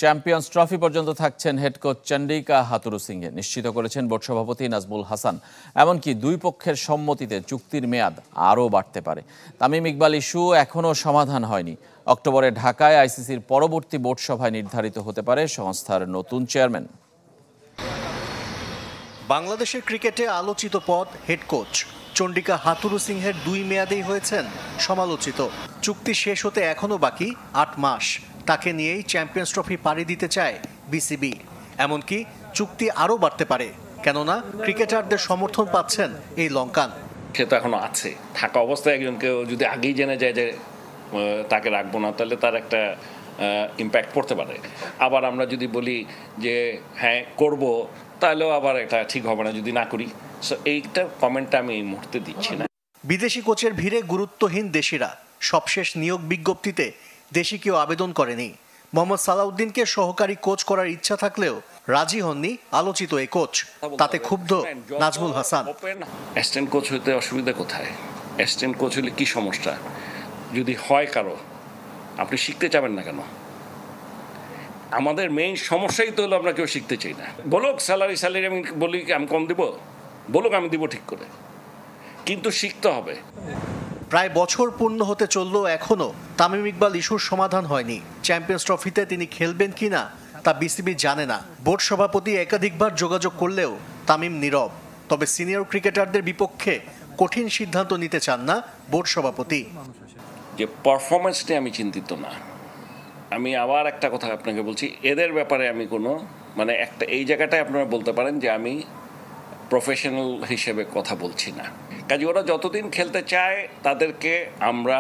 Champions trophy পর্যন্ত থাকছেন head coach Chandika Hathurusingha, নিশ্চিত করেছেন বোর্ড সভাপতি নাজমুল হাসান। এমনকি দুই পক্ষের সম্মতিতে চুক্তির মেয়াদ আরও বাড়তে পারে। তামিম ইকবাল ইস্যু এখনও সমাধান হয়নি। অক্টোবরে ঢাকায় আইসিসির পরবর্তী বোর্ড সভায় নির্ধারিত হতে পারে সংস্থার নতুন চেয়ারম্যান। বাংলাদেশের ক্রিকেটে আলোচিত পদ হেড কোচ চন্ডিকা হাথুরুসিংহের 2 মেয়াদেই হয়েছেন সমালোচিত। চুক্তি শেষ হতে এখনও বাকি 8 মাস। তাকে নিয়েই চ্যাম্পিয়ন্স ট্রফি পাড়ি দিতে চায় বিসিবি। এমনকি চুক্তি আরও বাড়তে পারে, কেননা ক্রিকেটারদের সমর্থন পাচ্ছেন এই লঙ্কান। সে তো এখনো আছে, থাকা অবস্থায় একজনকে যদি আগেই জেনে যায় যে তাকে রাখবো না, তাহলে তার একটা ইম্প্যাক্ট পড়তে পারে। আবার আমরা যদি বলি যে হ্যাঁ করব, তাহলেও আবার এটা ঠিক হবে না যদি না করি। সো এইটা কমেন্টটা আমি এই মুহূর্তে দিচ্ছি না। বিদেশি কোচের ভিড়ে গুরুত্বহীন দেশিরা। সবশেষ নিয়োগ বিজ্ঞপ্তিতে দেশি কেউ আবেদন করেনি। মোহাম্মদ সালাউদ্দিনকে সহকারী কোচ করার ইচ্ছা থাকলেও রাজি হননি আলোচিত এই কোচ। তাতে ক্ষুব্ধ নাজমুল হাসান। অ্যাসিস্ট্যান্ট কোচ হইতে অসুবিধা কোথায়? অ্যাসিস্ট্যান্ট কোচ হলে কি সমস্যা? যদি হয় কারো, আপনি শিখতে চাবেন না কেন? আমাদের মেইন সমস্যাই তো হলো আমরা কেউ শিখতে চাই না। বলুক স্যালারি আমি বলি আমি কম দিব, বলুক আমি দিব ঠিক করে, কিন্তু শিখতে হবে। প্রায় বছর পূর্ণ হতে চলল, এখনো তামিম ইকবাল ইস্যুর সমাধান হয়নি। চ্যাম্পিয়ন্স ট্রফিতে তিনি খেলবেন কিনা তা বিসিবি জানে না। বোর্ড সভাপতি একাধিকবার যোগাযোগ করলেও তামিম নীরব। তবে সিনিয়র ক্রিকেটারদের বিপক্ষে কঠিন সিদ্ধান্ত নিতে চান না বোর্ড সভাপতি। যে পারফরমেন্স নিয়ে আমি চিন্তিত না। আমি আবার একটা কথা আপনাকে বলছি, এদের ব্যাপারে আমি কোনো একটা এই জায়গাটায় আপনারা বলতে পারেন যে আমি প্রফেশনাল হিসেবে কথা বলছি না। কাজে ওরা যতদিন খেলতে চায় তাদেরকে আমরা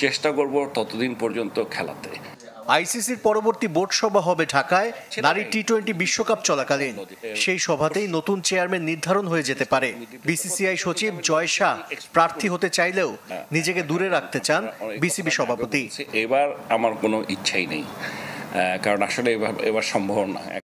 চেষ্টা করব ততদিন পর্যন্ত খেলাতে। আইসিসির পরবর্তী বোর্ড সভা হবে ঢাকায় নারী টি-20 বিশ্বকাপ চলাকালীন। সেই সভাতেই নতুন চেয়ারম্যান নির্ধারণ হয়ে যেতে পারে। বিসিসিআই সচিব জয় শাহ প্রার্থী হতে চাইলেও নিজেকে দূরে রাখতে চান বিসিবি সভাপতি। এবার আমার কোনো ইচ্ছাই নেই, কারণ আসলে এবার সম্ভব না।